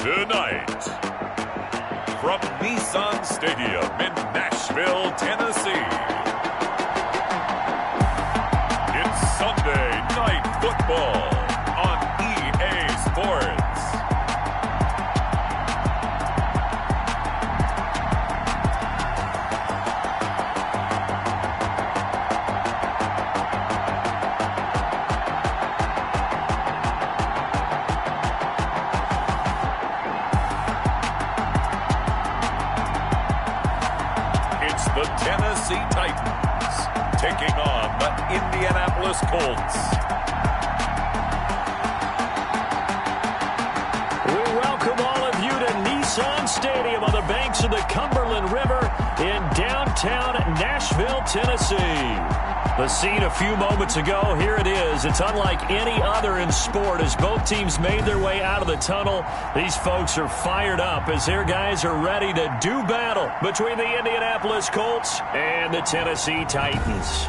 Tonight, from Nissan Stadium in Nashville, Tennessee, it's Sunday Night Football on EA Sports. The Tennessee Titans taking on the Indianapolis Colts. We welcome all of you to Nissan Stadium on the banks of the Cumberland River in downtown Nashville, Tennessee. The scene a few moments ago, here it is. It's unlike any other in sport as both teams made their way out of the tunnel. These folks are fired up as their guys are ready to do battle between the Indianapolis Colts and the Tennessee Titans.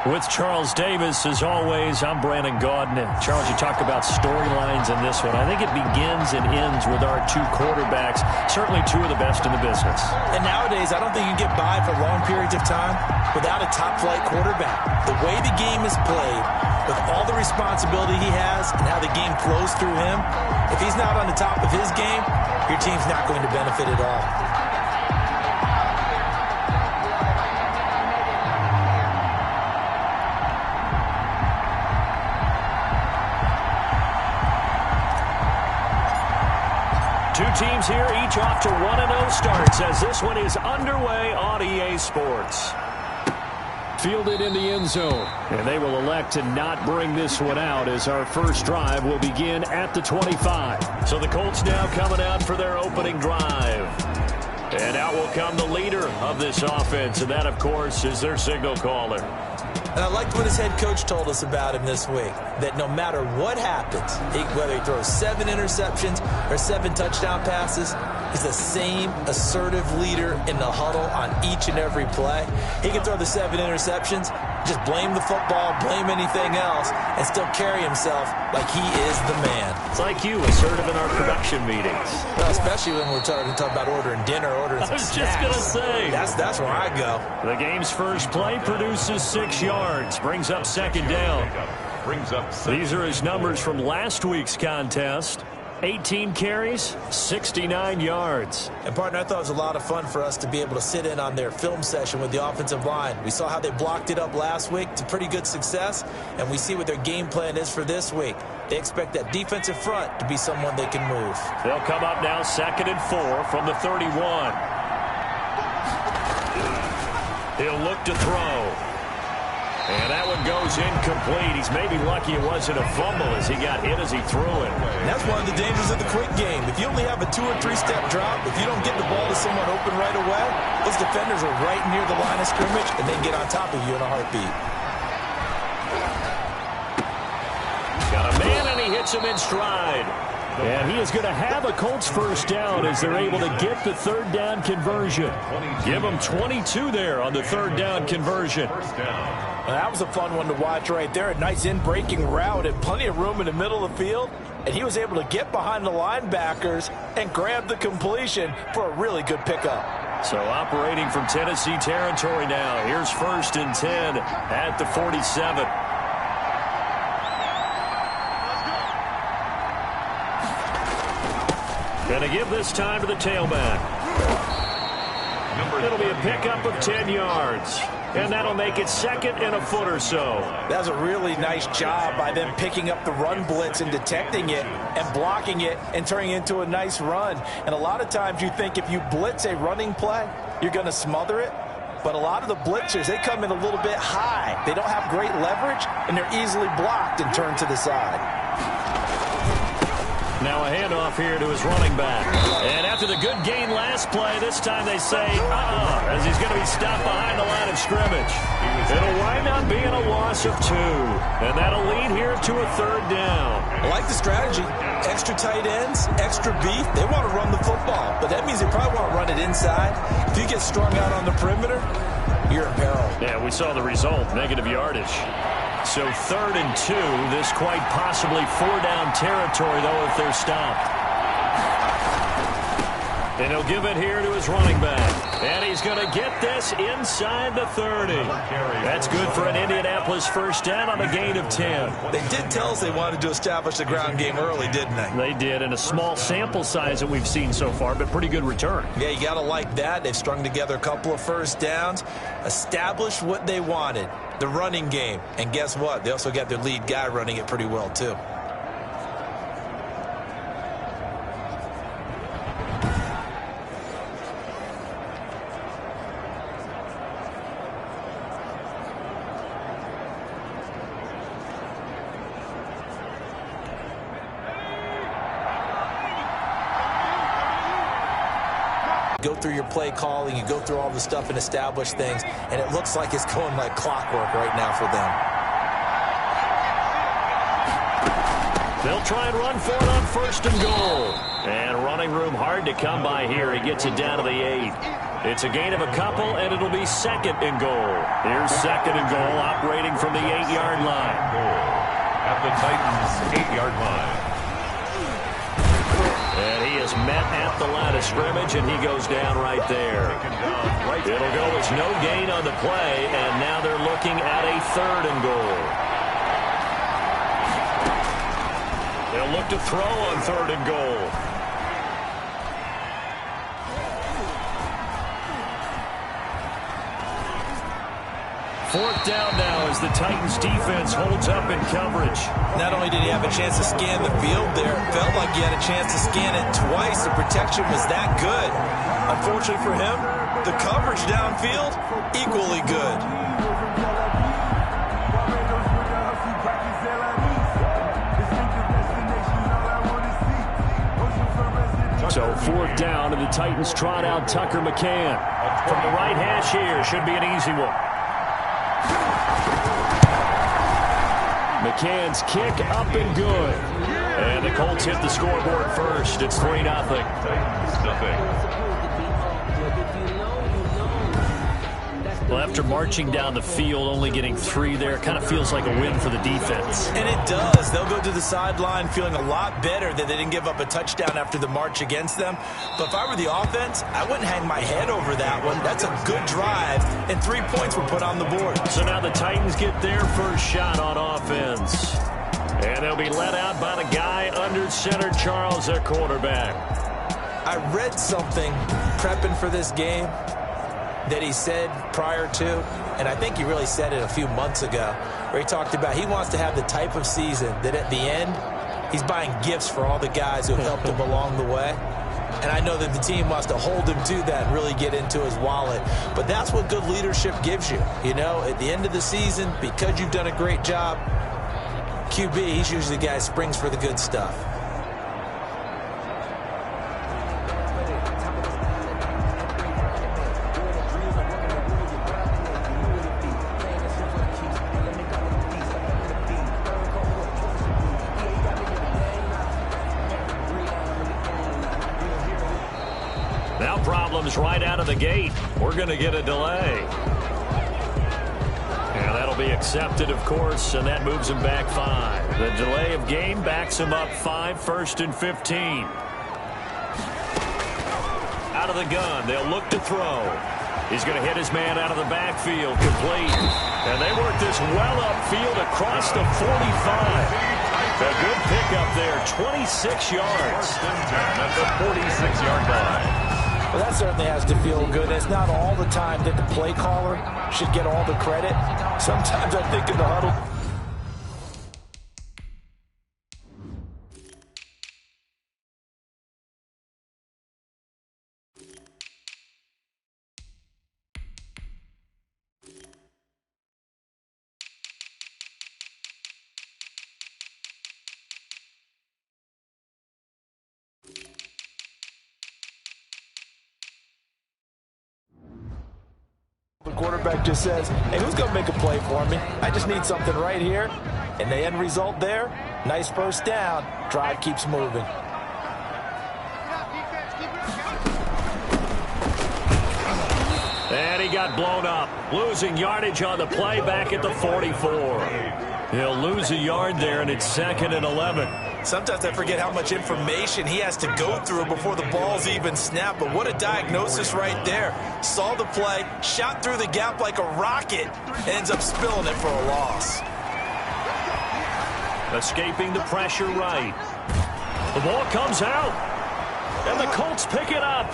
With Charles Davis, as always, I'm Brandon Gaudin. Charles, you talk about storylines in this one. I think it begins and ends with our two quarterbacks, certainly two of the best in the business. And nowadays, I don't think you can get by for long periods of time without a top-flight quarterback. The way the game is played, with all the responsibility he has and how the game flows through him, if he's not on the top of his game, your team's not going to benefit at all. Two teams here, each off to 1-0 starts as this one is underway on EA Sports. Fielded in the end zone, and they will elect to not bring this one out as our first drive will begin at the 25. So the Colts now coming out for their opening drive. And out will come the leader of this offense, and that, of course, is their signal caller. And I liked what his head coach told us about him this week, that no matter what happens, whether he throws 7 interceptions or 7 touchdown passes, he's the same assertive leader in the huddle on each and every play. He can throw the 7 interceptions, just blame the football, blame anything else, and still carry himself like he is the man. It's like you, assertive in our production meetings. Well, especially when we're talking about ordering dinner, ordering some snacks. I was just going to say. That's where I go. The game's first play produces 6 yards, brings up second down. These are his numbers from last week's contest. 18 carries, 69 yards. And, partner, I thought it was a lot of fun for us to be able to sit in on their film session with the offensive line. We saw how they blocked it up last week to pretty good success, and we see what their game plan is for this week. They expect that defensive front to be someone they can move. They'll come up now 2nd and 4 from the 31. He'll look to throw. And that one goes incomplete. He's maybe lucky it wasn't a fumble as he got hit as he threw it. And that's one of the dangers of the quick game. If you only have a 2- or 3-step drop, if you don't get the ball to someone open right away, those defenders are right near the line of scrimmage, and they can get on top of you in a heartbeat. Got a man, and he hits him in stride. And he is going to have a Colts first down as they're able to get the 3rd down conversion. Give them 22 there on the 3rd down conversion. Well, that was a fun one to watch right there. A nice in-breaking route and plenty of room in the middle of the field. And he was able to get behind the linebackers and grab the completion for a really good pickup. So operating from Tennessee territory now. Here's 1st and 10 at the 47. Going to give this time to the tailback. It'll be a pickup of 10 yards. And that'll make it 2nd and a foot or so. That was a really nice job by them picking up the run blitz and detecting it and blocking it and turning it into a nice run. And a lot of times you think if you blitz a running play, you're going to smother it. But a lot of the blitzers, they come in a little bit high. They don't have great leverage, and they're easily blocked and turned to the side. Now a handoff here to his running back. And after the good gain last play, this time they say, as he's going to be stopped behind the line of scrimmage. It'll wind up being a loss of 2. And that'll lead here to a 3rd down. I like the strategy. Extra tight ends, extra beef. They want to run the football, but that means they probably want to run it inside. If you get strung out on the perimeter, you're in peril. Yeah, we saw the result, negative yardage. So 3rd and 2, this quite possibly 4-down territory, though, if they're stopped. And he'll give it here to his running back. And he's going to get this inside the 30. That's good for an Indianapolis first down on a gain of 10. They did tell us they wanted to establish the ground game early, didn't they? They did, in a small sample size that we've seen so far, but pretty good return. Yeah, you got to like that. They've strung together a couple of first downs, established what they wanted, the running game. And guess what? They also got their lead guy running it pretty well, too. Go through your play calling, you go through all the stuff and establish things, and it looks like it's going like clockwork right now for them. They'll try and run for it on 1st and goal. And running room hard to come by here. He gets it down to the 8. It's a gain of a couple, and it'll be 2nd and goal. Here's 2nd and goal, operating from the 8-yard line. At the Titans' 8-yard line. And he is met at the line of scrimmage, and he goes down right there. It'll go as no gain on the play, and now they're looking at a 3rd and goal. They'll look to throw on 3rd and goal. Fourth down now as the Titans defense holds up in coverage. Not only did he have a chance to scan the field there, it felt like he had a chance to scan it twice. The protection was that good. Unfortunately for him, the coverage downfield, equally good. So 4th down, and the Titans trot out Tucker McCann. From the right hash here, should be an easy one. McCann's kick up and good. And the Colts hit the scoreboard first. It's 3-0. Well, after marching down the field, only getting 3 there, kind of feels like a win for the defense. And it does. They'll go to the sideline feeling a lot better that they didn't give up a touchdown after the march against them. But if I were the offense, I wouldn't hang my head over that one. That's a good drive, and 3 points were put on the board. So now the Titans get their first shot on offense. And they'll be let out by the guy under center, Charles, their quarterback. I read something prepping for this game that he said prior to, and I think he really said it a few months ago, where he talked about he wants to have the type of season that at the end, he's buying gifts for all the guys who helped him along the way. And I know that the team wants to hold him to that and really get into his wallet. But that's what good leadership gives you. You know, at the end of the season, because you've done a great job, QB, he's usually the guy who springs for the good stuff. Now problems right out of the gate. We're going to get a delay. And that'll be accepted, of course, and that moves him back 5. The delay of game backs him up 5, 1st and 15. Out of the gun, they'll look to throw. He's going to hit his man out of the backfield, complete. And they work this well upfield across the 45. A good pickup there, 26 yards. At the 46-yard line. Well, that certainly has to feel good. It's not all the time that the play caller should get all the credit. Sometimes I think in the huddle. The quarterback just says, hey, who's going to make a play for me? I just need something right here. And the end result there, nice first down. Drive keeps moving. And he got blown up, losing yardage on the play back at the 44. He'll lose a yard there, and it's 2nd and 11. Sometimes I forget how much information he has to go through before the ball's even snapped. But what a diagnosis right there. Saw the play, shot through the gap like a rocket, and ends up spilling it for a loss. Escaping the pressure right. The ball comes out, and the Colts pick it up.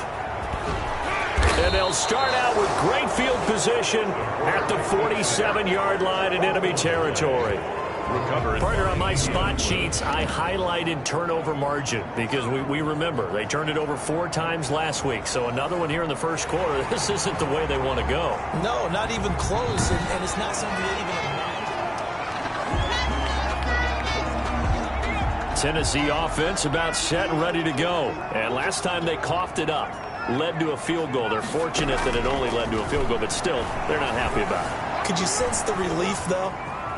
And they'll start out with great field position at the 47-yard line in enemy territory. Partner, on my spot sheets, I highlighted turnover margin because we remember they turned it over 4 times last week. So another one here in the first quarter. This isn't the way they want to go. No, not even close, and it's not something that even... Tennessee offense about set and ready to go. And last time they coughed it up, led to a field goal. They're fortunate that it only led to a field goal, but still, they're not happy about it. Could you sense the relief, though,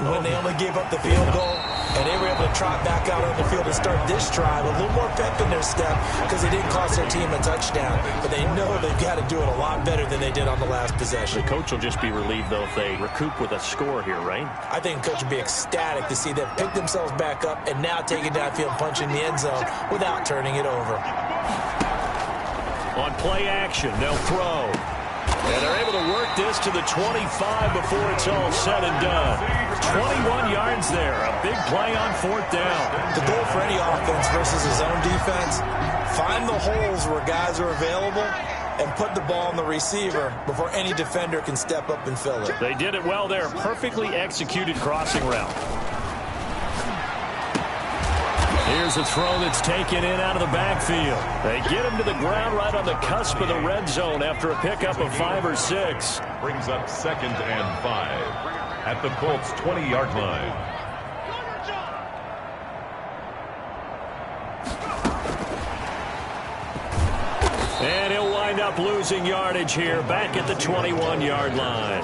when they only gave up the field goal and they were able to trot back out on the field and start this drive? A little more pep in their step because they didn't cost their team a touchdown, but they know they've got to do it a lot better than they did on the last possession. The coach will just be relieved, though, if they recoup with a score here, right? I think the coach would be ecstatic to see them pick themselves back up and now take it downfield, punch in the end zone without turning it over. On play action, they'll throw. And they're able to work this to the 25 before it's all said and done. 21 yards there. A big play on 4th down. The goal for any offense versus his own defense, find the holes where guys are available and put the ball on the receiver before any defender can step up and fill it. They did it well there. Perfectly executed crossing route. Here's a throw that's taken in out of the backfield. They get him to the ground right on the cusp of the red zone after a pickup of 5 or 6. Brings up 2nd and 5 at the Colts 20-yard line. And he'll wind up losing yardage here back at the 21-yard line.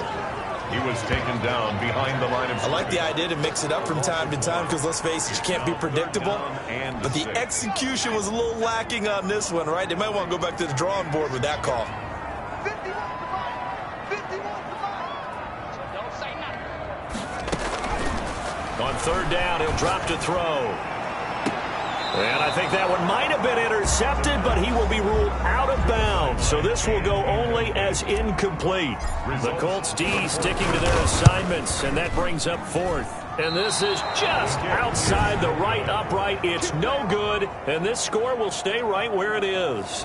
He was taken down behind the line of scrimmage. I like the idea to mix it up from time to time because, let's face it, you can't be predictable. But the execution was a little lacking on this one, right? They might want to go back to the drawing board with that call. On 3rd down, he'll drop to throw. And I think that one might have been intercepted, but he will be ruled out of bounds. So this will go only as incomplete. The Colts D sticking to their assignments, and that brings up 4th. And this is just outside the right upright. It's no good, and this score will stay right where it is.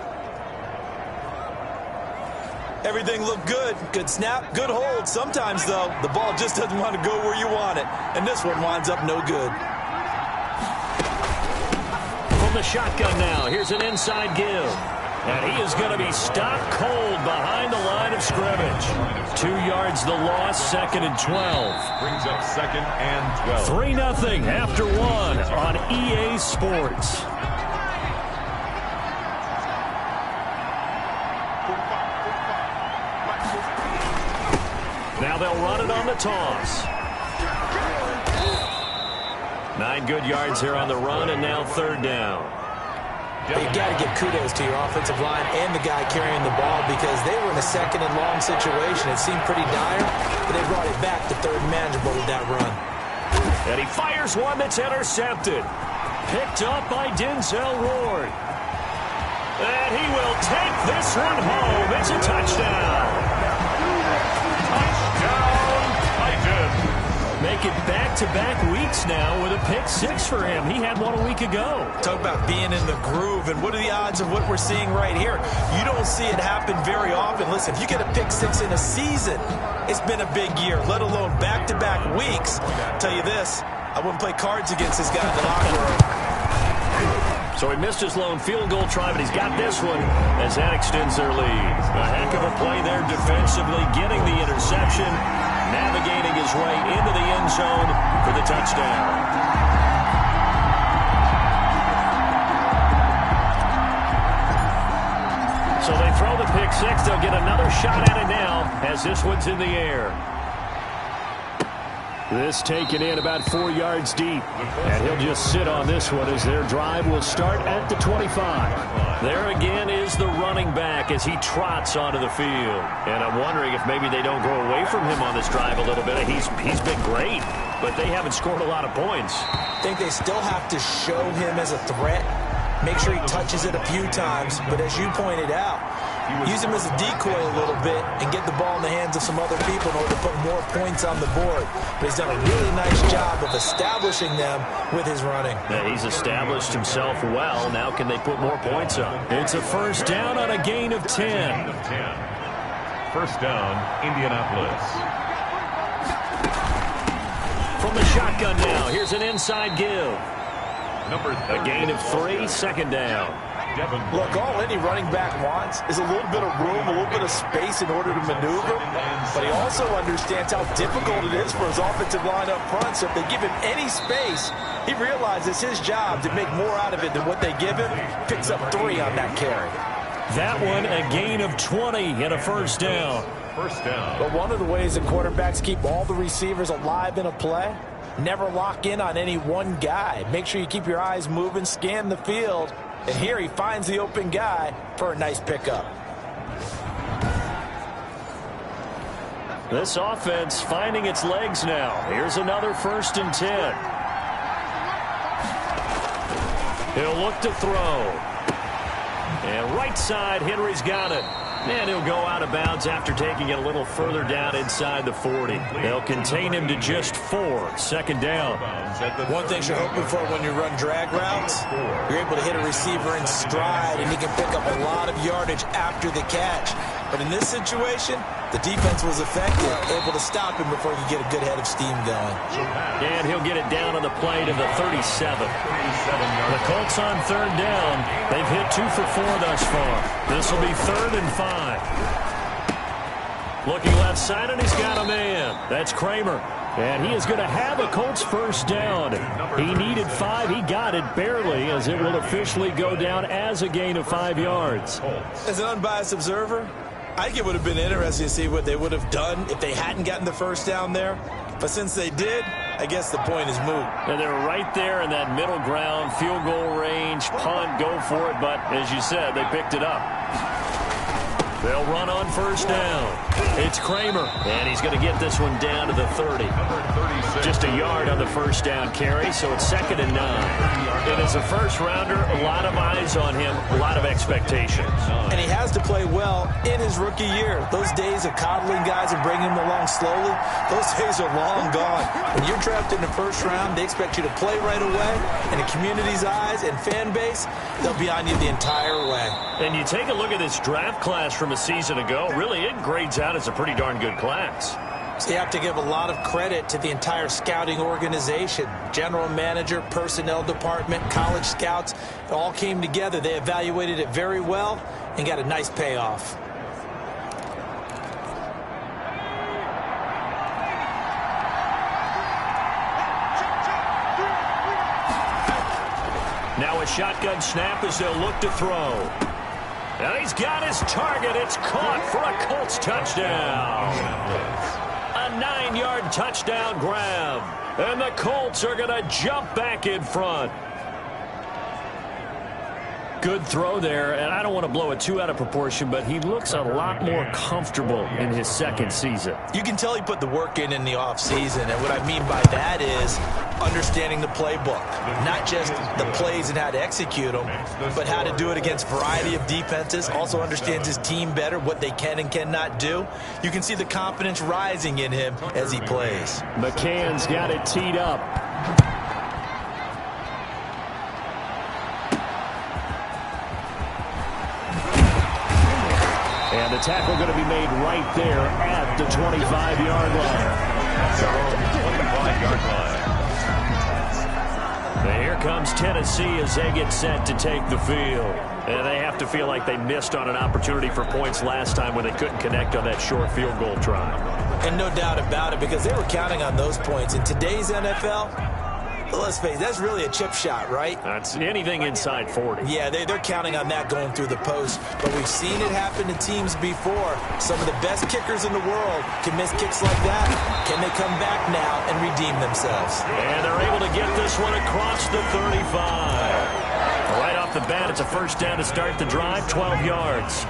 Everything looked good. Good snap, good hold. Sometimes, though, the ball just doesn't want to go where you want it. And this one winds up no good. The shotgun now. Here's an inside give. And he is going to be stopped cold behind the line of scrimmage. 2 yards the loss, 2nd and 12. Brings up 2nd and 12. 3-0 after 1 on EA Sports. Now they'll run it on the toss. 9 good yards here on the run, and now 3rd down. You've got to give kudos to your offensive line and the guy carrying the ball because they were in a 2nd and long situation. It seemed pretty dire, but they brought it back to 3rd and manageable with that run. And he fires one that's intercepted. Picked up by Denzel Ward. And he will take this one home. It's a touchdown. Touchdown, Titans. Make it back-to-back weeks now with a pick 6 for him. He had one a week ago. Talk about being in the groove, and what are the odds of what we're seeing right here? You don't see it happen very often. Listen, if you get a pick 6 in a season, it's been a big year, let alone back-to-back weeks. I'll tell you this, I wouldn't play cards against this guy in the locker room. So he missed his lone field goal try, but he's got this one as that extends their lead. A heck of a play there defensively, getting the interception, navigating his way into the end zone for the touchdown. So they throw the pick 6. They'll get another shot at it now as this one's in the air. This taken in about 4 yards deep. And he'll just sit on this one as their drive will start at the 25. There again is the running back as he trots onto the field. And I'm wondering if maybe they don't go away from him on this drive a little bit. He's been great, but they haven't scored a lot of points. I think they still have to show him as a threat. Make sure he touches it a few times. But as you pointed out, use him as a decoy a little bit and get the ball in the hands of some other people in order to put more points on the board. But he's done a really nice job of establishing them with his running. Yeah, he's established himself well. Now can they put more points up? It's a first down on a gain of 10. First down, Indianapolis. From the shotgun now, here's an inside give. A gain of 3, second down. Look, all any running back wants is a little bit of room, a little bit of space in order to maneuver. But he also understands how difficult it is for his offensive line up front. So if they give him any space, he realizes his job to make more out of it than what they give him. Picks up 3 on that carry. That one, a gain of 20 and a first down. But one of the ways that quarterbacks keep all the receivers alive in a play, never lock in on any one guy. Make sure you keep your eyes moving, scan the field. And here he finds the open guy for a nice pickup. This offense finding its legs now. Here's another 1st and 10. He'll look to throw. And right side, Henry's got it. And he'll go out of bounds after taking it a little further down inside the 40. They'll contain him to just 4, second down. One thing you're hoping for when you run drag routes, you're able to hit a receiver in stride, and he can pick up a lot of yardage after the catch. But in this situation, the defense was effective, able to stop him before he could get a good head of steam going. And he'll get it down on the play to the 37. The Colts on 3rd down. They've hit 2 for 4 thus far. This will be 3rd and 5. Looking left side, and he's got a man. That's Kramer. And he is going to have a Colts first down. He needed 5. He got it barely, as it will officially go down as a gain of 5 yards. As an unbiased observer, I think it would have been interesting to see what they would have done if they hadn't gotten the first down there. But since they did, I guess the point is moot. And they're right there in that middle ground, field goal range, punt, go for it. But as you said, they picked it up. They'll run on first down. It's Kramer, and he's going to get this one down to the 30. Just a yard on the first down carry, so it's 2nd and 9. And as a first-rounder, a lot of eyes on him, a lot of expectations. And he has to play well in his rookie year. Those days of coddling guys and bringing them along slowly, those days are long gone. When you're drafted in the first round, they expect you to play right away. And the community's eyes and fan base, they'll be on you the entire way. And you take a look at this draft class from a season ago, really it grades out as a pretty darn good class. So you have to give a lot of credit to the entire scouting organization. General manager, personnel department, college scouts, it all came together. They evaluated it very well and got a nice payoff. Now a shotgun snap as they'll look to throw. And he's got his target. It's caught for a Colts touchdown. A 9-yard touchdown grab. And the Colts are going to jump back in front. Good throw there, and I don't want to blow it too out of proportion, but he looks a lot more comfortable in his 2nd season. You can tell he put the work in the offseason, and what I mean by that is understanding the playbook. Not just the plays and how to execute them, but how to do it against a variety of defenses. Also understands his team better, what they can and cannot do. You can see the confidence rising in him as he plays. McCann's got it teed up. And the tackle going to be made right there at the 25-yard line. 25-yard line. And here comes Tennessee as they get set to take the field. And they have to feel like they missed on an opportunity for points last time when they couldn't connect on that short field goal try. And no doubt about it, because they were counting on those points. In today's NFL, let's face it, that's really a chip shot, right? That's anything inside 40. Yeah, they're counting on that going through the post. But we've seen it happen to teams before. Some of the best kickers in the world can miss kicks like that. Can they come back now and redeem themselves? And they're able to get this one across the 35. Right off the bat, it's a first down to start the drive, 12 yards.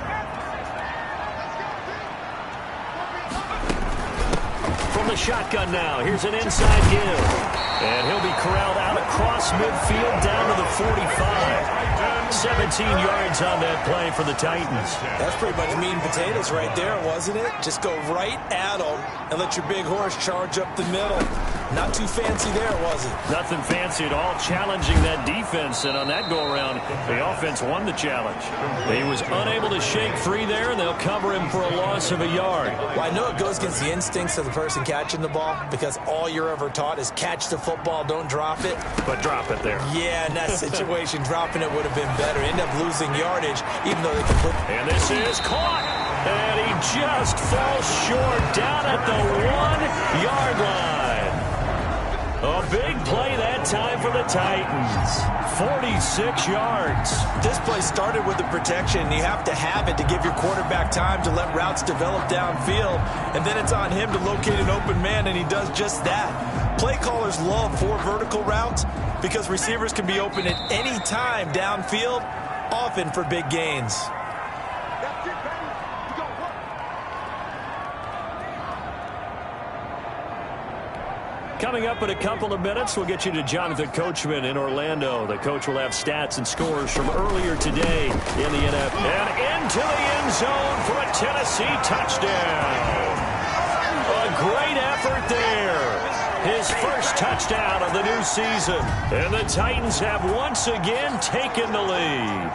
From the shotgun now, here's an inside give. And he'll be corralled out across midfield down to the 45. 17 yards on that play for the Titans. That's pretty much meat and potatoes right there, wasn't it? Just go right at them and let your big horse charge up the middle. Not too fancy there, was it? Nothing fancy at all, challenging that defense. And on that go-around, the offense won the challenge. He was unable to shake free there, and they'll cover him for a loss of a yard. Well, I know it goes against the instincts of the person catching the ball because all you're ever taught is catch the football, don't drop it. But drop it there. Yeah, in that situation, dropping it would have been better. End up losing yardage, even though they can put... And this is caught. And he just falls short down at the 1-yard line. A big play that time for the Titans. 46 yards. This play started with the protection. You have to have it to give your quarterback time to let routes develop downfield. And then it's on him to locate an open man, and he does just that. Play callers love 4 vertical routes because receivers can be open at any time downfield, often for big gains. Coming up in a couple of minutes, we'll get you to Jonathan Coachman in Orlando. The coach will have stats and scores from earlier today in the NFL. And into the end zone for a Tennessee touchdown. A great effort there. His first touchdown of the new season. And the Titans have once again taken the lead.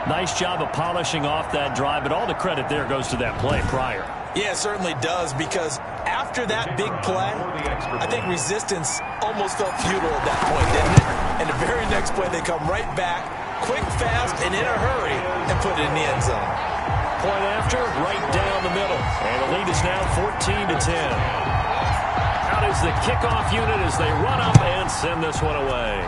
Nice job of polishing off that drive, but all the credit there goes to that play prior. Yeah, it certainly does, because after that big play, I think resistance almost felt futile at that point, didn't it? And the very next play, they come right back, quick, fast, and in a hurry, and put it in the end zone. Point after, right down the middle. And the lead is now 14-10. Out is the kickoff unit as they run up and send this one away.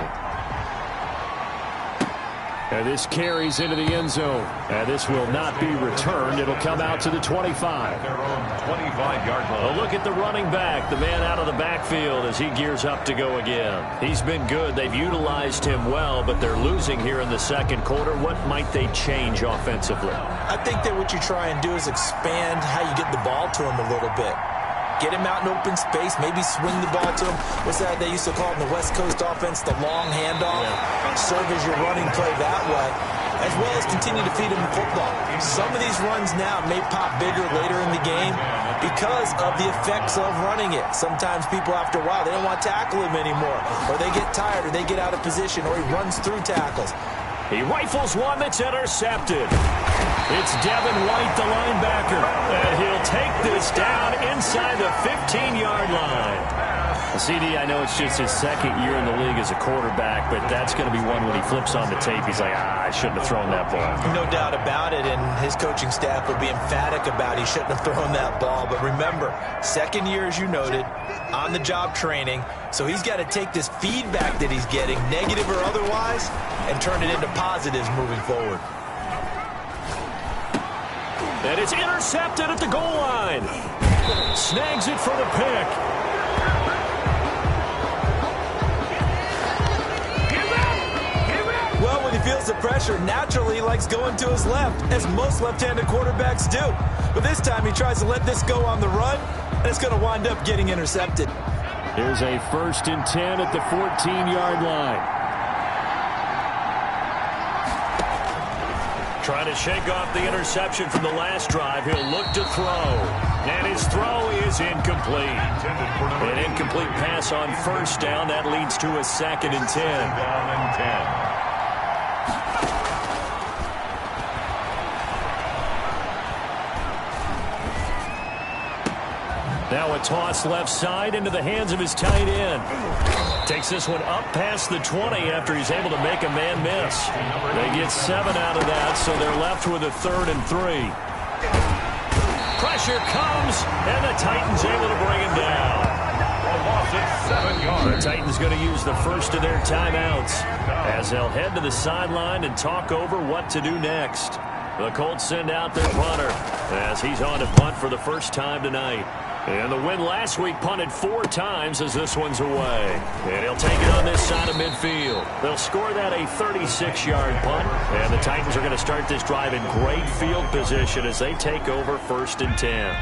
And this carries into the end zone. And this will not be returned. It'll come out to the 25. Their own 25-yard line. A look at the running back, the man out of the backfield as he gears up to go again. He's been good. They've utilized him well, but they're losing here in the second quarter. What might they change offensively? I think that what you try and do is expand how you get the ball to him a little bit. Get him out in open space, maybe swing the ball to him. What's that they used to call it in the West Coast offense, the long handoff? Yeah. Serve as your running play that way, as well as continue to feed him the football. Some of these runs now may pop bigger later in the game because of the effects of running it. Sometimes people, after a while, they don't want to tackle him anymore, or they get tired, or they get out of position, or he runs through tackles. He rifles one that's intercepted. It's Devin White, the linebacker, and he'll take this down inside the 15-yard line. CD, I know it's just his second year in the league as a quarterback, but that's going to be one when he flips on the tape. He's like, I shouldn't have thrown that ball. No doubt about it, and his coaching staff will be emphatic about he shouldn't have thrown that ball. But remember, second year, as you noted, on-the-job training, so he's got to take this feedback that he's getting, negative or otherwise, and turn it into positives moving forward. And it's intercepted at the goal line. Snags it for the pick. Well, when he feels the pressure, naturally he likes going to his left, as most left-handed quarterbacks do. But this time he tries to let this go on the run, and it's going to wind up getting intercepted. Here's a 1st and 10 at the 14-yard line. Trying to shake off the interception from the last drive. He'll look to throw. And his throw is incomplete. An incomplete pass on 1st down. That leads to a 2nd and 10. Down and 10. Now a toss left side into the hands of his tight end. Takes this one up past the 20 after he's able to make a man miss. They get 7 out of that, so they're left with a 3rd and 3. Pressure comes, and the Titans able to bring him down. a loss of 7 yards. The Titans going to use the first of their timeouts as they'll head to the sideline and talk over what to do next. The Colts send out their punter as he's on to punt for the first time tonight. And the win last week punted 4 times as this one's away. And he'll take it on this side of midfield. They'll score that a 36-yard punt. And the Titans are going to start this drive in great field position as they take over 1st and 10.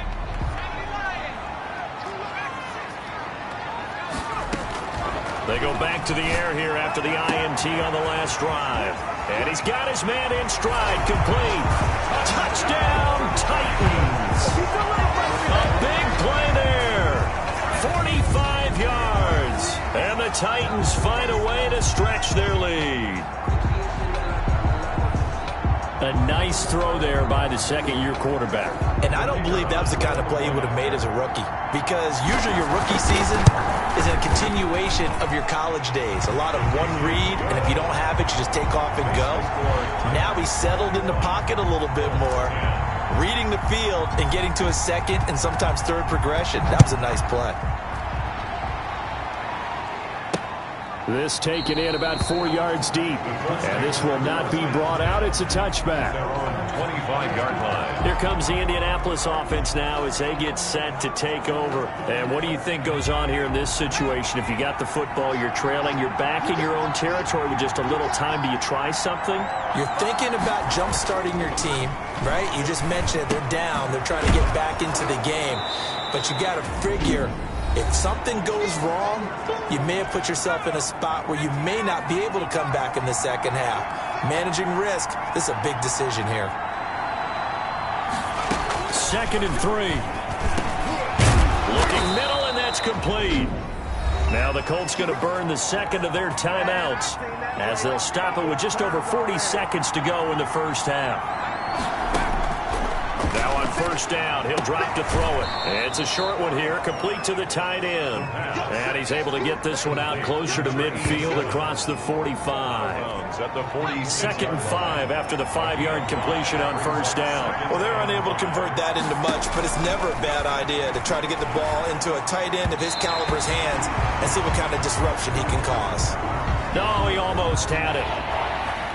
They go back to the air here after the INT on the last drive. And he's got his man in stride, complete. Touchdown, Titans. A big play there. 45 yards. And the Titans find a way to stretch their lead. A nice throw there by the second-year quarterback. And I don't believe that was the kind of play he would have made as a rookie, because usually your rookie season is a continuation of your college days. A lot of one read, and if you don't have it, you just take off and go. Now he's settled in the pocket a little bit more, reading the field and getting to his second and sometimes third progression. That was a nice play. This taken in about 4 yards deep. And this will not be brought out. It's a touchback. They're on 25-yard line. Here comes the Indianapolis offense now as they get set to take over. And what do you think goes on here in this situation? If you got the football, you're trailing, you're back in your own territory with just a little time. Do you try something? You're thinking about jump-starting your team, right? You just mentioned it. They're down. They're trying to get back into the game. But you got to figure, if something goes wrong, you may have put yourself in a spot where you may not be able to come back in the second half. Managing risk, this is a big decision here. 2nd and 3. Looking middle, and that's complete. Now the Colts going to burn the second of their timeouts as they'll stop it with just over 40 seconds to go in the first half. Now on 1st down, he'll drop to throw it. It's a short one here, complete to the tight end. And he's able to get this one out closer to midfield across the 45. 2nd and 5 after the 5-yard completion on 1st down. Well, they're unable to convert that into much, but it's never a bad idea to try to get the ball into a tight end of his caliber's hands and see what kind of disruption he can cause. No, he almost had it.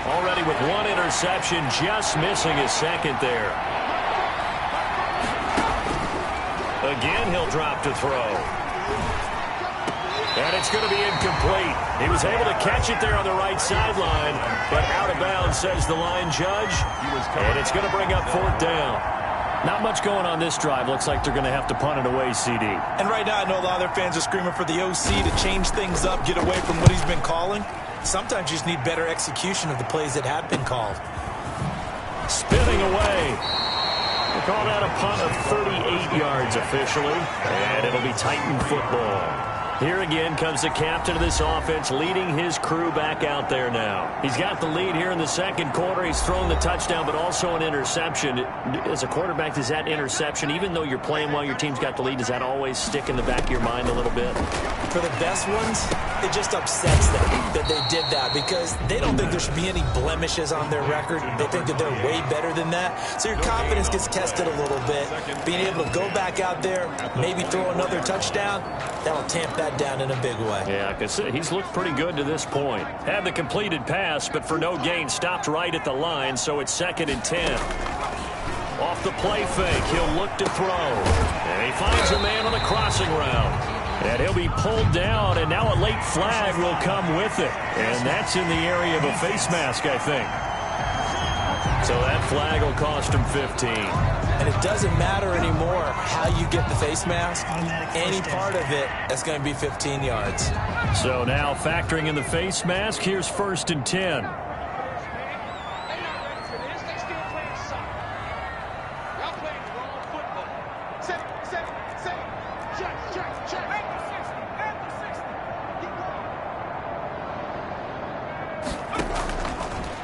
Already with 1 interception, just missing his second there. Again, he'll drop to throw. And it's going to be incomplete. He was able to catch it there on the right sideline, but out of bounds, says the line judge. And it's going to bring up 4th down. Not much going on this drive. Looks like they're going to have to punt it away, CD. And right now, I know a lot of their fans are screaming for the OC to change things up, get away from what he's been calling. Sometimes you just need better execution of the plays that have been called. Spinning away. They call that a punt of 38 yards officially, and it'll be Titan football. Here again comes the captain of this offense, leading his crew back out there now. He's got the lead here in the second quarter. He's thrown the touchdown, but also an interception. As a quarterback, does that interception, even though you're playing while your team's got the lead, does that always stick in the back of your mind a little bit? For the best ones, it just upsets them that they did that because they don't think there should be any blemishes on their record. They think that they're way better than that. So your confidence gets tested a little bit. Being able to go back out there, maybe throw another touchdown, that'll tamp that down in a big way. Yeah, because he's looked pretty good to this point. Had the completed pass, but for no gain, stopped right at the line, so it's 2nd and 10. Off the play fake, he'll look to throw. And he finds a man on the crossing route. And he'll be pulled down, and now a late flag will come with it. And that's in the area of a face mask, I think. So that flag will cost him 15. And it doesn't matter anymore how you get the face mask. Any part of it, that's going to be 15 yards. So now factoring in the face mask, here's 1st and 10.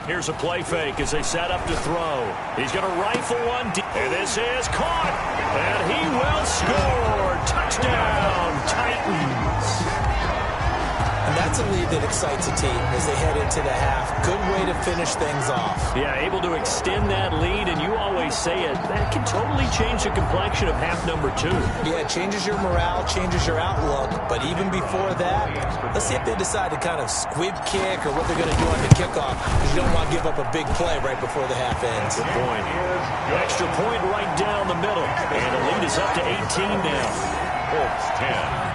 Here's a play fake as they set up to throw. He's going to rifle one deep. And this is caught. And he will score. Touchdown, Titans. And that's a lead that excites a team as they head into the half. Good way to finish things off. Yeah, able to extend that lead, and you always say it, that can totally change the complexion of half number 2. Yeah, it changes your morale, changes your outlook. But even before that, let's see if they decide to kind of squib kick or what they're going to do on the kickoff, because you don't want to give up a big play right before the half ends. Good point. Extra point right down the middle. And the lead is up to 18 now. Colts 10.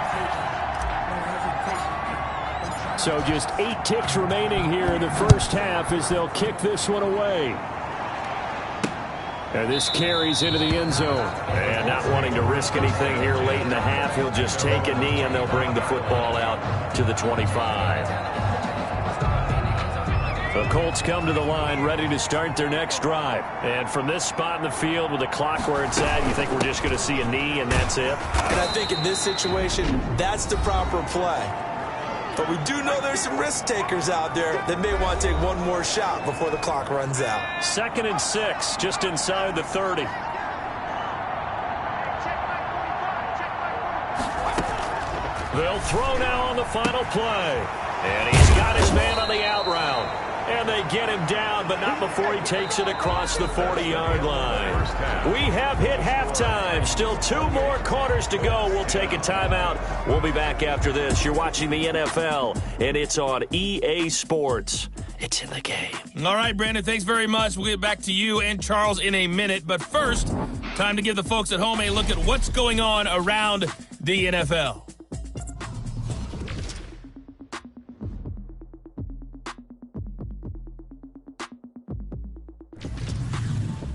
So just 8 ticks remaining here in the first half as they'll kick this one away. And this carries into the end zone. And not wanting to risk anything here late in the half, he'll just take a knee and they'll bring the football out to the 25. The Colts come to the line ready to start their next drive. And from this spot in the field with the clock where it's at, you think we're just going to see a knee and that's it? And I think in this situation, that's the proper play. But we do know there's some risk takers out there that may want to take one more shot before the clock runs out. 2nd and 6, just inside the 30. They'll throw now on the final play. And he's got his man on the out route. And they get him down, but not before he takes it across the 40-yard line. We have hit halftime. Still 2 more quarters to go. We'll take a timeout. We'll be back after this. You're watching the NFL, and it's on EA Sports. It's in the game. All right, Brandon, thanks very much. We'll get back to you and Charles in a minute. But first, time to give the folks at home a look at what's going on around the NFL.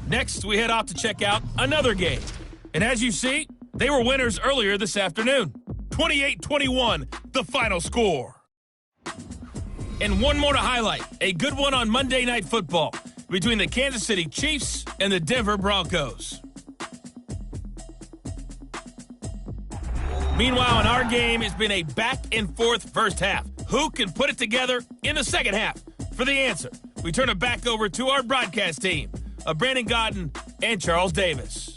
Next, we head off to check out another game. And as you see, they were winners earlier this afternoon. 28-21, the final score. And one more to highlight, a good one on Monday Night Football between the Kansas City Chiefs and the Denver Broncos. Meanwhile, in our game, it's been a back-and-forth first half. Who can put it together in the second half? For the answer, we turn it back over to our broadcast team of Brandon Godden and Charles Davis.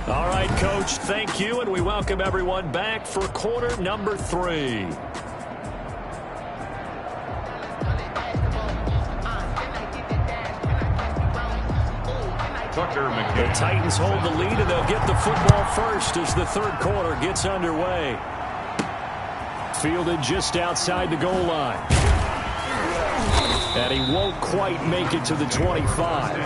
All right, Coach, thank you, and we welcome everyone back for quarter number 3. The Titans hold the lead, and they'll get the football first as the third quarter gets underway. Fielded just outside the goal line. And he won't quite make it to the 25.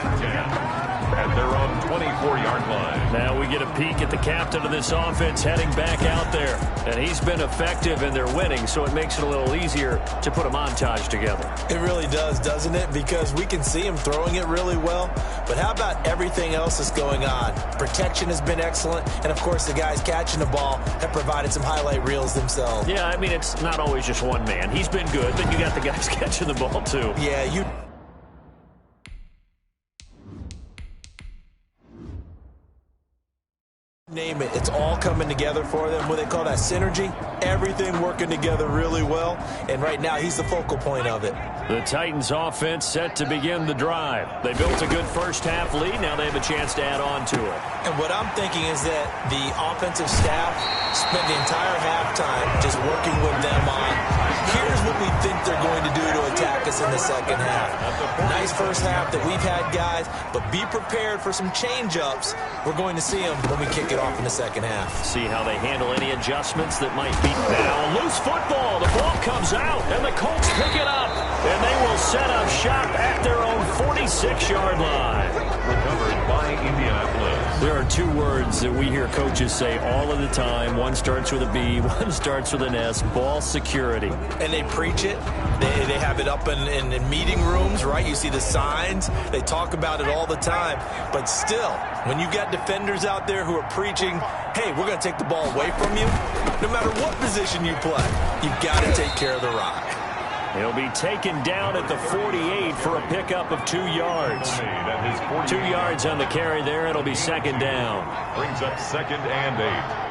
At their own 24-yard line. Now we get a peek at the captain of this offense heading back out there. And he's been effective and they're winning, so it makes it a little easier to put a montage together. It really does, doesn't it? Because we can see him throwing it really well. But how about everything else that's going on? Protection has been excellent. And, of course, the guys catching the ball have provided some highlight reels themselves. Yeah, I mean, it's not always just one man. He's been good, but you got the guys catching the ball, too. Yeah, you... name it, it's all coming together for them. What they call that synergy, everything working together really well, and right now he's the focal point of it. The Titans offense set to begin the drive. They built a good first half lead. Now they have a chance to add on to it. And what I'm thinking is that the offensive staff spent the entire halftime just working with them on, here's what we think they're going to do to attack us in the second half. Nice first half that we've had, guys, but be prepared for some change-ups. We're going to see them when we kick it off in the second half. See how they handle any adjustments that might be. Now, loose football. The ball comes out, and the Colts pick it up. And they will set up shop at their own 46-yard line. Recovered by Indianapolis. There are 2 words that we hear coaches say all of the time. One starts with a B, one starts with an S, ball security. And they preach it. They have it up in meeting rooms, right? You see the signs. They talk about it all the time. But still, when you got defenders out there who are preaching, hey, we're going to take the ball away from you, no matter what position you play, you've got to take care of the rock. He'll be taken down at the 48 for a pickup of 2 yards. 2 yards on the carry there. It'll be second down. Brings up 2nd and 8.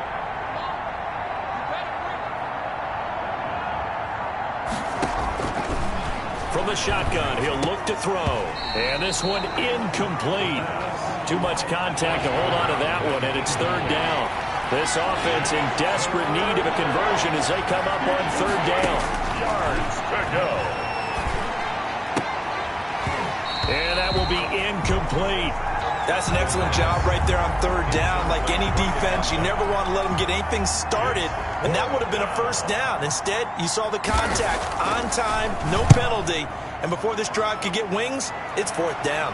From the shotgun, he'll look to throw. And this one incomplete. Too much contact to hold on to that one, and it's third down. This offense in desperate need of a conversion as they come up on third down. Yards to go. And that incomplete. That's an excellent job right there on third down. Like any defense, you never want to let them get anything started, and that would have been a first down. Instead, you saw the contact on time, no penalty, and before this drive could get wings, it's fourth down.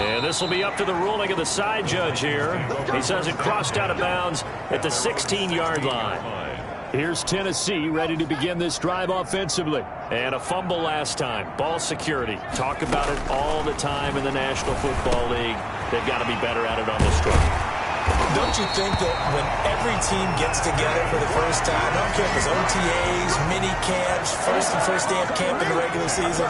And this will be up to the ruling of the side judge here. He says it crossed out of bounds at the 16-yard line. Here's Tennessee ready to begin this drive offensively. And a fumble last time. Ball security. Talk about it all the time in the National Football League. They've got to be better at it on this drive. Don't you think that when every team gets together for the first time, I don't care if it's OTAs, mini camps, first day of camp in the regular season,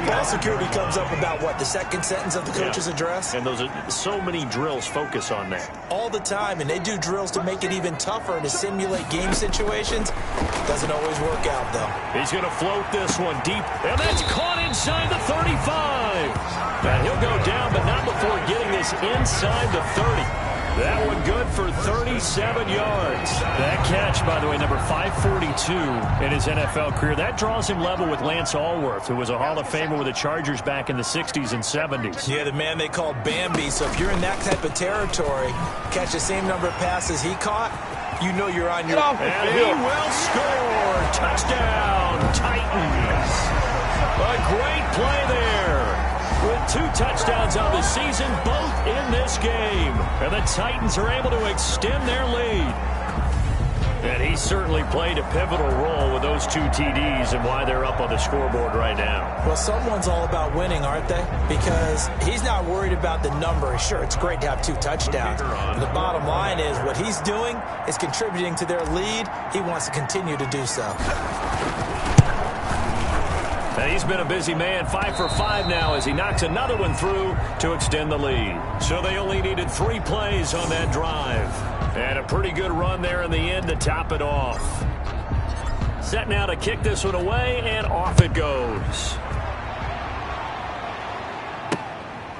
ball security comes up about what, the second sentence of the coach's address? And those are so many drills focus on that. All the time, and they do drills to make it even tougher to simulate game situations. Doesn't always work out, though. He's going to float this one deep, and that's caught inside the 35. And he'll go down, but not before getting this inside the 30. That one good for 37 yards. That catch, by the way, number 542 in his NFL career. That draws him level with Lance Allworth, who was a Hall of Famer with the Chargers back in the 60s and 70s. Yeah, the man they called Bambi. So if you're in that type of territory, catch the same number of passes he caught, you know you're on your own. And he will score. Touchdown, Titans. A great play there. With 2 touchdowns on the season, both in this game. And the Titans are able to extend their lead. And he certainly played a pivotal role with those 2 TDs and why they're up on the scoreboard right now. Well, someone's all about winning, aren't they? Because he's not worried about the number. Sure, it's great to have 2 touchdowns. But the bottom line is what he's doing is contributing to their lead. He wants to continue to do so. And he's been a busy man, 5 for 5 now as he knocks another one through to extend the lead. So they only needed 3 plays on that drive. And a pretty good run there in the end to top it off. Set now to kick this one away, and off it goes.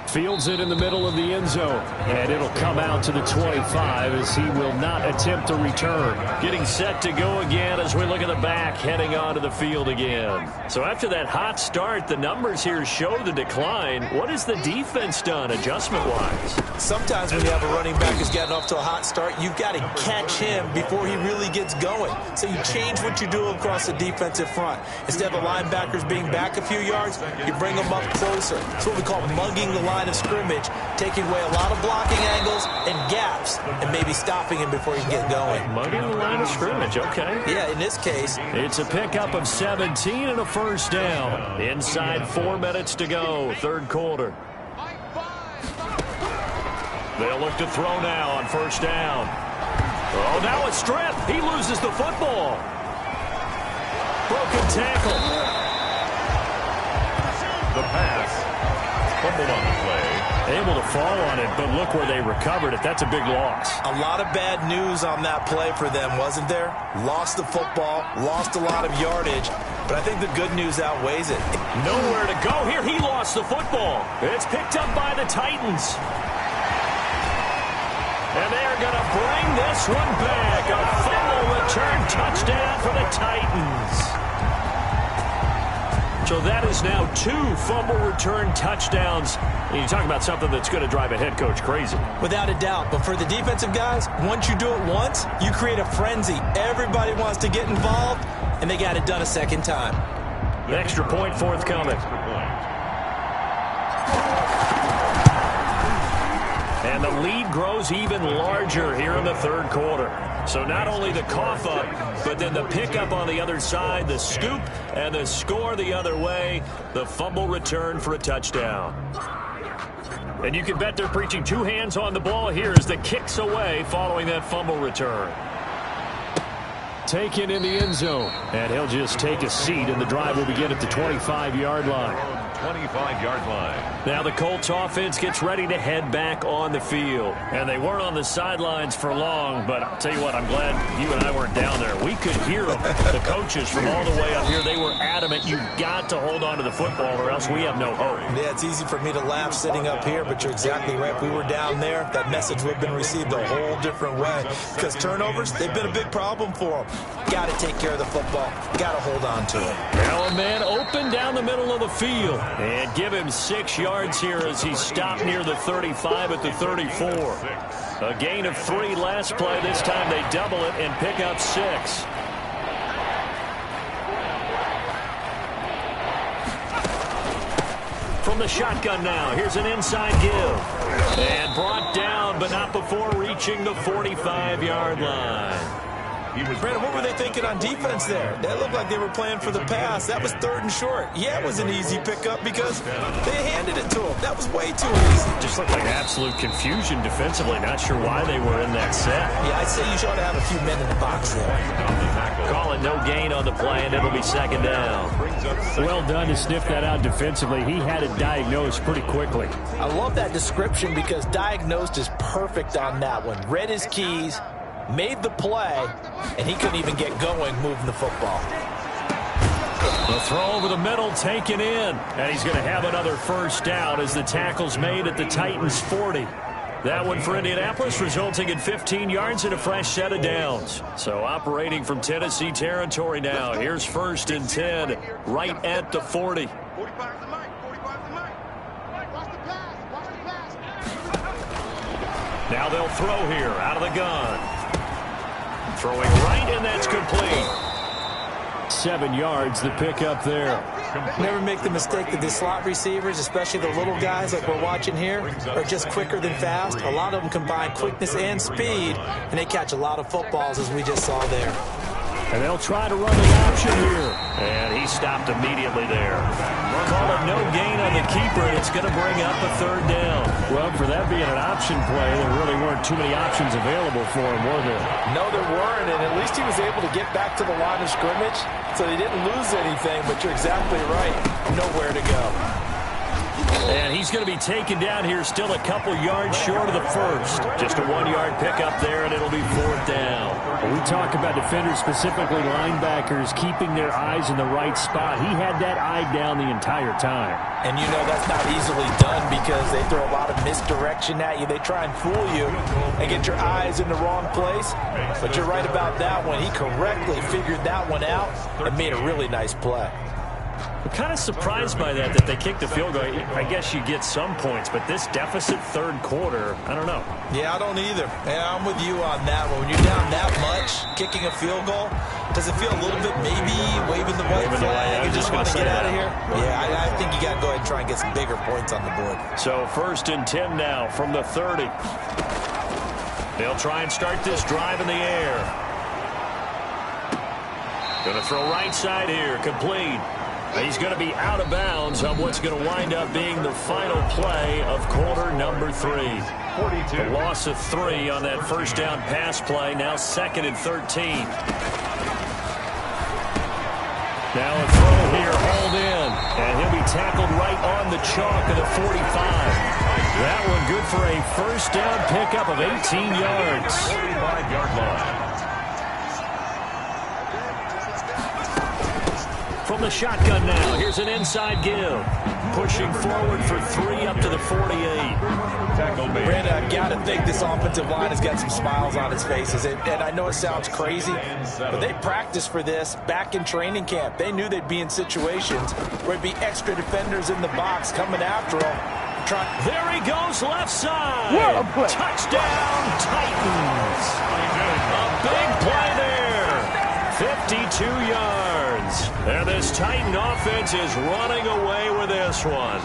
Fields it in the middle of the end zone. And it'll come out to the 25 as he will not attempt to return. Getting set to go again as we look at the back, heading onto the field again. So after that hot start, the numbers here show the decline. What has the defense done adjustment-wise? Sometimes when you have a running back who's gotten off to a hot start, you've got to catch him before he really gets going. So you change what you do across the defensive front. Instead of the linebackers being back a few yards, you bring them up closer. It's what we call mugging the line of scrimmage, taking away a lot of blocking angles and gaps, and maybe stopping him before he can get going. Mugging the line of scrimmage, okay. Yeah, in this case, it's a pickup of 17 and a first down. Inside 4 minutes to go, third quarter. They'll look to throw now on first down. Oh, now a strip. He loses the football. Broken tackle. The pass. Fumbled on the play. Able to fall on it, but look where they recovered it. That's a big loss. A lot of bad news on that play for them, wasn't there? Lost the football, lost a lot of yardage, but I think the good news outweighs it. Nowhere to go here. He lost the football. It's picked up by the Titans. And they're going to bring this one back. A fumble return touchdown for the Titans. So that is now 2 fumble return touchdowns. And you talk about something that's going to drive a head coach crazy. Without a doubt. But for the defensive guys, once you do it once, you create a frenzy. Everybody wants to get involved, and they got it done a second time. The extra point forthcoming. And the lead grows even larger here in the third quarter. So not only the cough up, but then the pickup on the other side, the scoop, and the score the other way, the fumble return for a touchdown. And you can bet they're preaching 2 hands on the ball here as the kick's away following that fumble return. Taken in the end zone. And he'll just take a seat, and the drive will begin at the 25-yard line. 25-yard line. Now the Colts offense gets ready to head back on the field. And they weren't on the sidelines for long, but I'll tell you what, I'm glad you and I weren't down there. We could hear them. The coaches from all the way up here, they were adamant. You've got to hold on to the football or else we have no hope. Yeah, it's easy for me to laugh sitting up here, but you're exactly right. If we were down there, that message would have been received a whole different way. Because turnovers, they've been a big problem for them. Got to take care of the football. Got to hold on to it. Now a man open down the middle of the field. And give him 6 yards here as he stopped near the 35 at the 34. A gain of 3 last play. This time they double it and pick up 6. From the shotgun now, here's an inside give. And brought down, but not before reaching the 45-yard line. Brandon, what were they thinking on defense there? That looked like they were playing for the pass. That was 3rd and short. Yeah, it was an easy pickup because they handed it to him. That was way too easy. Just looked like absolute confusion defensively. Not sure why they were in that set. Yeah, I'd say you should have a few men in the box there. Call it no gain on the play, and it'll be 2nd down. Well done to sniff that out defensively. He had it diagnosed pretty quickly. I love that description because diagnosed is perfect on that one. Read his keys, made the play, and he couldn't even get going moving the football. The throw over the middle taken in, and he's going to have another 1st down as the tackle's made at the Titans' 40. That one for Indianapolis, resulting in 15 yards and a fresh set of downs. So operating from Tennessee territory now. Here's 1st and 10 right at the 40. Now they'll throw here out of the gun. Throwing right, and that's complete. 7 yards, the pickup there. Never make the mistake that the slot receivers, especially the little guys like we're watching here, are just quicker than fast. A lot of them combine quickness and speed, and they catch a lot of footballs, as we just saw there. And they'll try to run the option here. And he stopped immediately there. Call it no gain on the keeper, and it's going to bring up a 3rd down. Well, for that being an option play, there really weren't too many options available for him, were there? No, there weren't, and at least he was able to get back to the line of scrimmage, so they didn't lose anything, but you're exactly right. Nowhere to go. And he's going to be taken down here, still a couple yards short of the 1st. Just a 1-yard pickup there, and it'll be 4th down. When we talk about defenders, specifically linebackers, keeping their eyes in the right spot. He had that eye down the entire time. And you know that's not easily done because they throw a lot of misdirection at you. They try and fool you and get your eyes in the wrong place. But you're right about that one. He correctly figured that one out and made a really nice play. I'm kind of surprised by that they kicked the field goal. I guess you get some points, but this deficit 3rd quarter, I don't know. Yeah, I don't either. Yeah, I'm with you on that one. When you're down that much, kicking a field goal, does it feel a little bit maybe waving the white flag and just want to get out of here? Yeah, I think you got to go ahead and try and get some bigger points on the board. So 1st and 10 now from the 30. They'll try and start this drive in the air. Going to throw right side here, complete. He's going to be out of bounds on what's going to wind up being the final play of quarter number 3. 42. A loss of 3 on that 1st down pass play. Now 2nd and 13. Now a throw here, hauled in. And he'll be tackled right on the chalk of the 45. That one good for a 1st down pickup of 18 yards. 45-yard line. From the shotgun now, here's an inside give. Pushing forward for 3 up to the 48. Tackle made. Brandon, I've got to think this offensive line has got some smiles on its faces. And I know it sounds crazy, but they practiced for this back in training camp. They knew they'd be in situations where it'd be extra defenders in the box coming after them. There he goes, left side. Touchdown, Titans. A big play there. 52 yards. And this Titan offense is running away with this one.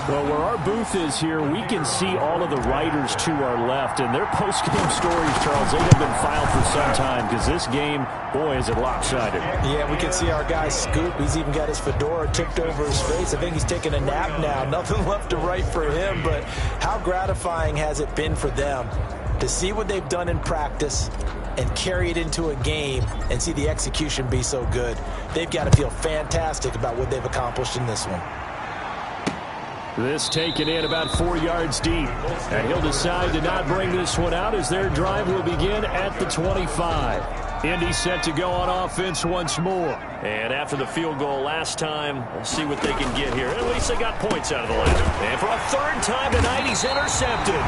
Well, where our booth is here, we can see all of the writers to our left. And their post-game stories, Charles, they have been filed for some time because this game, boy, is it lopsided. Yeah, we can see our guy Scoop. He's even got his fedora tipped over his face. I think he's taking a nap now. Nothing left to write for him, but how gratifying has it been for them to see what they've done in practice and carry it into a game and see the execution be so good. They've got to feel fantastic about what they've accomplished in this one. This taken in about 4 yards deep. And he'll decide to not bring this one out as their drive will begin at the 25. Indy set to go on offense once more. And after the field goal last time, we'll see what they can get here. At least they got points out of the last. And for a 3rd time tonight, he's intercepted.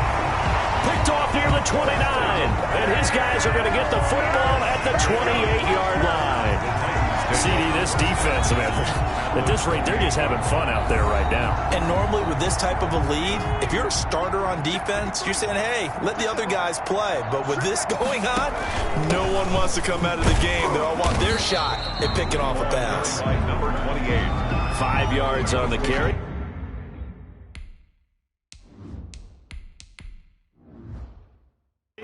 picked off near the 29. And his guys are going to get the football at the 28-yard line. CD, this defense, man, at this rate, they're just having fun out there right now. And normally with this type of a lead, if you're a starter on defense, you're saying, hey, let the other guys play. But with this going on, no one wants to come out of the game. They all want their shot at picking off a pass. Number 28. 5 yards on the carry.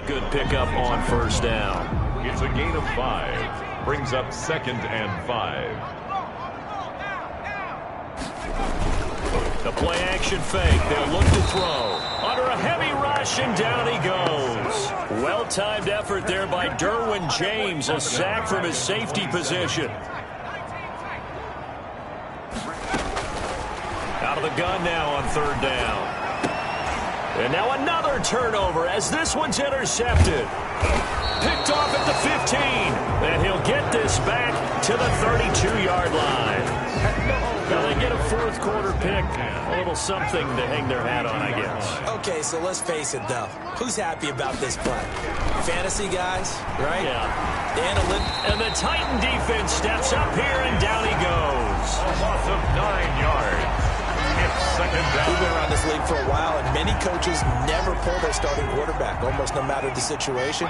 Good pickup on first down. It's a gain of 5. Brings up 2nd and 5. The play action fake. They'll look to throw. Under a heavy rush, and down he goes. Well-timed effort there by Derwin James. A sack from his safety position. Out of the gun now on 3rd down. And now another turnover as this one's intercepted. Picked off at the 15. And he'll get this back to the 32-yard line. Now they get a 4th quarter pick. A little something to hang their hat on, I guess. Okay, so let's face it, though. Who's happy about this play? Fantasy guys, right? Yeah. And the Titan defense steps up here, and down he goes. A loss of 9 yards. It's 2nd down. We've been around this league for a while, and many coaches never pull their starting quarterback, almost no matter the situation.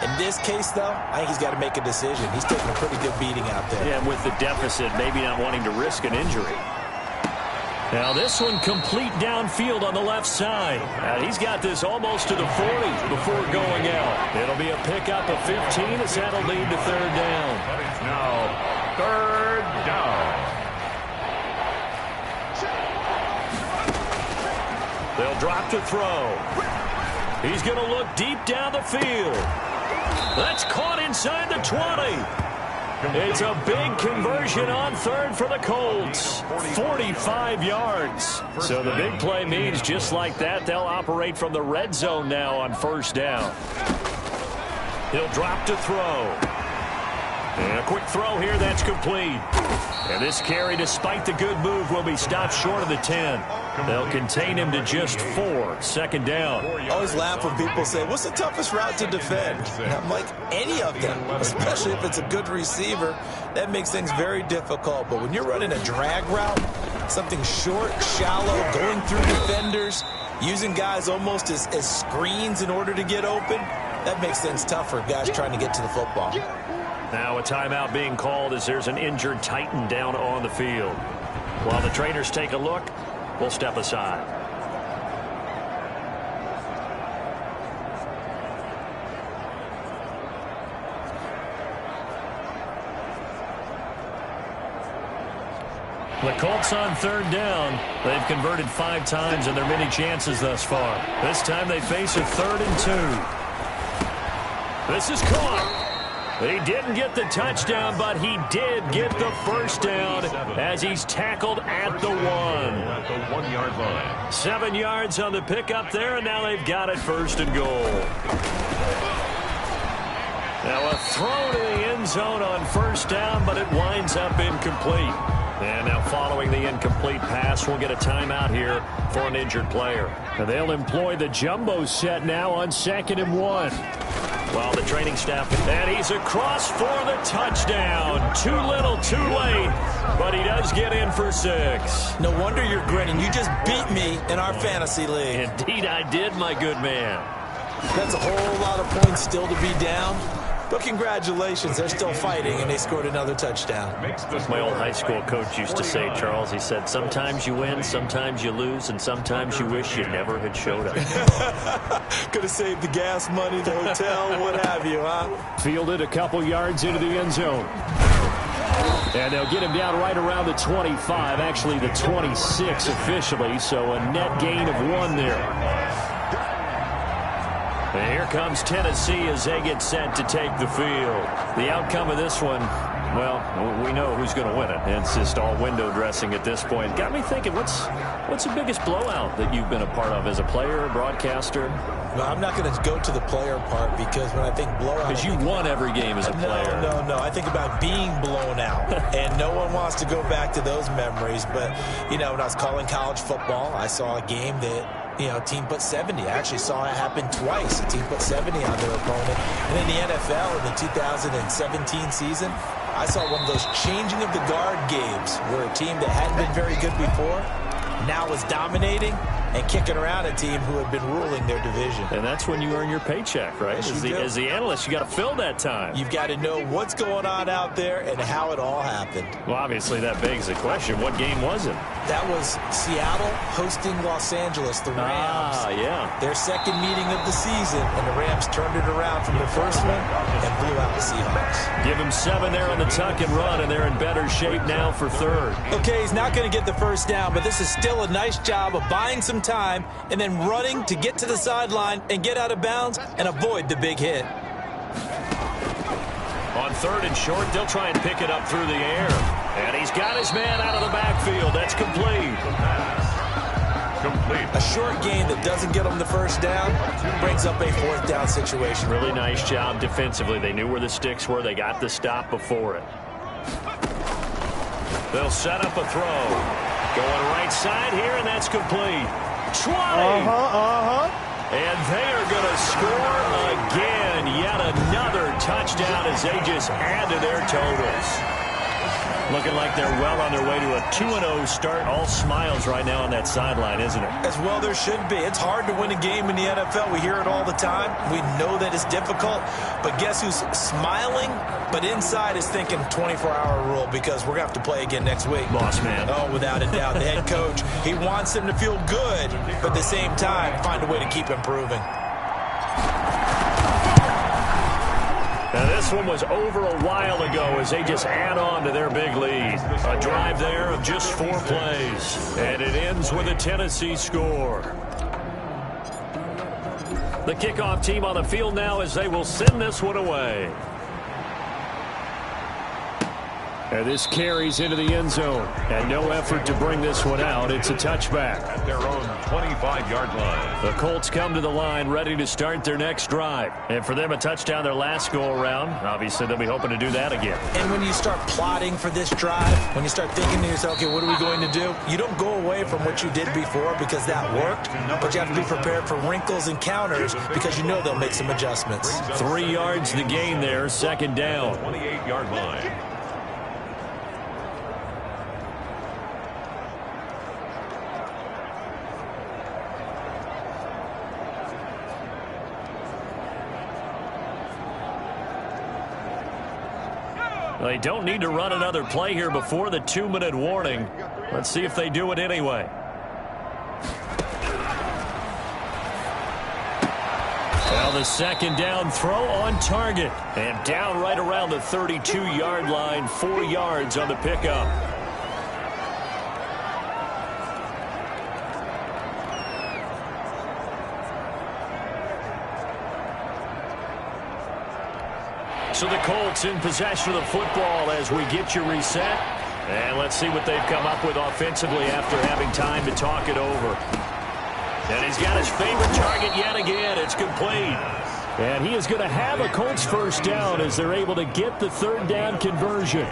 In this case, though, I think he's got to make a decision. He's taking a pretty good beating out there. Yeah, with the deficit, maybe not wanting to risk an injury. Now this one complete downfield on the left side. He's got this almost to the 40 before going out. It'll be a pickup of 15 as that'll lead to 3rd down. But it's now 3rd down. They'll drop to throw. He's going to look deep down the field. That's caught inside the 20. It's a big conversion on 3rd for the Colts. 45 yards. So the big play means just like that, they'll operate from the red zone now on 1st down. He'll drop to throw. And a quick throw here, that's complete. And this carry, despite the good move, will be stopped short of the 10. They'll contain him to just 4. 2nd down. I always laugh when people say, what's the toughest route to defend? And I'm like, any of them, especially if it's a good receiver. That makes things very difficult. But when you're running a drag route, something short, shallow, going through defenders, using guys almost as screens in order to get open, that makes things tough for guys trying to get to the football. Now a timeout being called as there's an injured Titan down on the field. While the trainers take a look, we'll step aside. The Colts on 3rd down. They've converted 5 times in their many chances thus far. This time they face a 3rd and 2. This is caught. He didn't get the touchdown, but he did get the 1st down as he's tackled at the 1. At the 1-yard line. 7 yards on the pickup there, and now they've got it 1st and goal. Now a throw to the end zone on 1st down, but it winds up incomplete. And now following the incomplete pass, we'll get a timeout here for an injured player. And they'll employ the jumbo set now on 2nd and 1. Well, the training staff, and he's across for the touchdown. Too little, too late, but he does get in for 6. No wonder you're grinning. You just beat me in our fantasy league. Indeed I did, my good man. That's a whole lot of points still to be down. But congratulations, they're still fighting, and they scored another touchdown. My old high school coach used to say, Charles, he said, sometimes you win, sometimes you lose, and sometimes you wish you never had showed up. Could have saved the gas money, the hotel, what have you, huh? Fielded a couple yards into the end zone. And they'll get him down right around the 25, actually the 26 officially, so a net gain of 1 there. And here comes Tennessee as they get set to take the field. The outcome of this one, well, we know who's going to win it. It's just all window dressing at this point. Got me thinking, what's the biggest blowout that you've been a part of as a player, a broadcaster? Well, I'm not going to go to the player part because when I think blowout... Because you won every game as a player. No. I think about being blown out. And no one wants to go back to those memories. But, you know, when I was calling college football, I saw a game that team put 70. I actually saw it happen twice. A team put 70 on their opponent. And in the NFL in the 2017 season, I saw one of those changing of the guard games where a team that hadn't been very good before now was dominating and kicking around a team who had been ruling their division. And that's when you earn your paycheck, right? As the analyst, you got to fill that time. You've got to know what's going on out there and how it all happened. Well, obviously that begs the question, what game was it? That was Seattle hosting Los Angeles, the Rams. Yeah. Their second meeting of the season, and the Rams turned it around from the first one and blew out the Seahawks. Give him 7 there on the tuck and run, and they're in better shape now for third. Okay, he's not going to get the first down, but this is still a nice job of buying some time and then running to get to the sideline and get out of bounds and avoid the big hit. On third and short, they'll try and pick it up through the air. And he's got his man out of the backfield. That's complete. Complete. A short gain that doesn't get them the first down brings up a fourth down situation. Really nice job defensively. They knew where the sticks were. They got the stop before it. They'll set up a throw. Going right side here, and that's complete. 20. And they are going to score again. Yet another touchdown as they just add to their totals. Looking like they're well on their way to a 2-0 start. All smiles right now on that sideline, isn't it? As well there should be. It's hard to win a game in the NFL. We hear it all the time. We know that it's difficult. But guess who's smiling? But inside is thinking 24-hour rule because we're going to have to play again next week. Boss man. Oh, without a doubt. The head coach, he wants them to feel good, but at the same time, find a way to keep improving. Now, this one was over a while ago as they just add on to their big lead. A drive there of just 4 plays. And it ends with a Tennessee score. The kickoff team on the field now as they will send this one away. And this carries into the end zone. And no effort to bring this one out. It's a touchback. At their own 25-yard line. The Colts come to the line ready to start their next drive. And for them, a touchdown their last go-around. Obviously, they'll be hoping to do that again. And when you start plotting for this drive, when you start thinking to yourself, okay, what are we going to do? You don't go away from what you did before because that worked, but you have to be prepared for wrinkles and counters because you know they'll make some adjustments. 3 yards the gain there, second down. 28-yard line. They don't need to run another play here before the 2-minute warning. Let's see if they do it anyway. Well, the second down throw on target. And down right around the 32-yard line, 4 yards on the pickup. So the Colts in possession of the football as we get you reset. And let's see what they've come up with offensively after having time to talk it over. And he's got his favorite target yet again. It's complete. And he is going to have a Colts first down as they're able to get the third down conversion.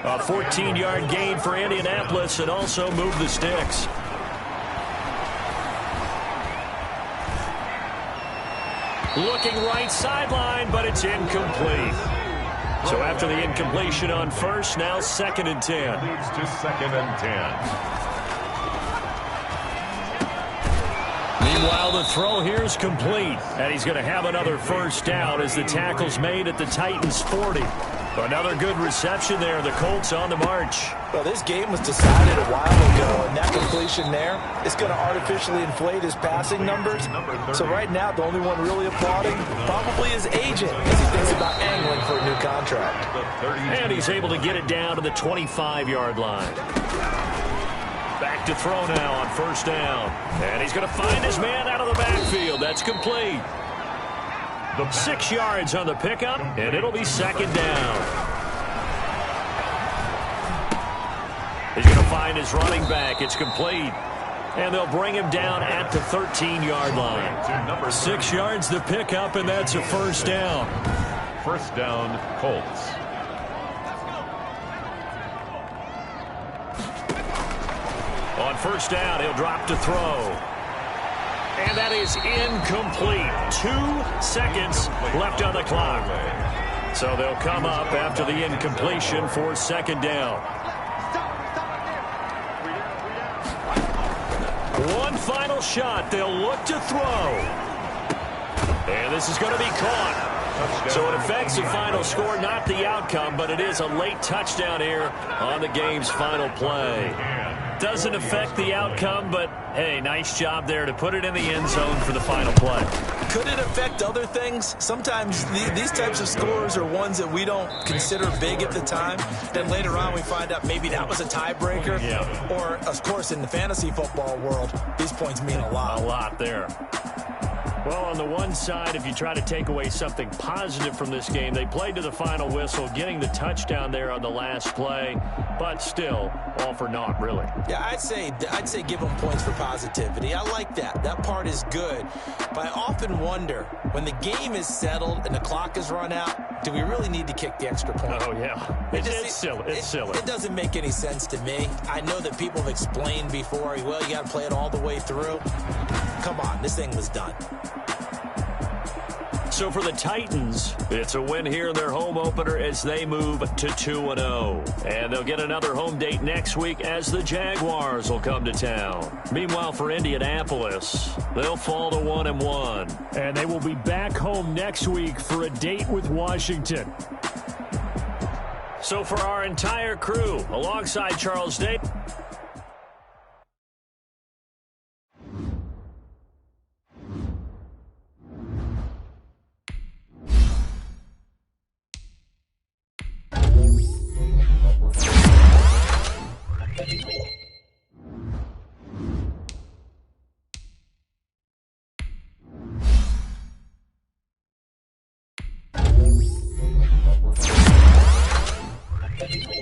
A 14-yard gain for Indianapolis and also move the sticks. Looking right sideline, but it's incomplete. So after the incompletion on first, now 2nd and 10. Moves to 2nd and 10. Meanwhile, the throw here is complete. And he's going to have another first down as the tackle's made at the Titans' 40. Another good reception there. The Colts on the march. Well, this game was decided a while ago, and that completion there is going to artificially inflate his passing numbers. So right now, the only one really applauding probably his agent as he thinks about angling for a new contract. And he's able to get it down to the 25-yard line. Back to throw now on first down. And he's going to find his man out of the backfield. That's complete. 6 yards on the pickup, and it'll be second down. He's going to find his running back. It's complete. And they'll bring him down at the 13-yard line. 6 yards the pickup, and that's a first down. First down, Colts. On first down, he'll drop to throw. And that is incomplete. 2 seconds left on the clock. So they'll come up after the incompletion for second down. One final shot. They'll look to throw. And this is going to be caught. So it affects the final score, not the outcome, but it is a late touchdown here on the game's final play. Doesn't affect the outcome, but, hey, nice job there to put it in the end zone for the final play. Could it affect other things? Sometimes these types of scores are ones that we don't consider big at the time. Then later on we find out maybe that was a tiebreaker. Yeah. Or, of course, in the fantasy football world, these points mean a lot. A lot there. Well, on the one side, if you try to take away something positive from this game, they played to the final whistle, getting the touchdown there on the last play, but still, all for naught, really. Yeah, I'd say give them points for positivity. I like that. That part is good. But I often wonder, when the game is settled and the clock is run out, do we really need to kick the extra point? Oh, yeah. It's silly. It's silly. It doesn't make any sense to me. I know that people have explained before, well, you got to play it all the way through. Come on, this thing was done. So for the Titans, it's a win here in their home opener as they move to 2-0. And they'll get another home date next week as the Jaguars will come to town. Meanwhile, for Indianapolis, they'll fall to 1-1. And they will be back home next week for a date with Washington. So for our entire crew, alongside Charles Day. Thank you.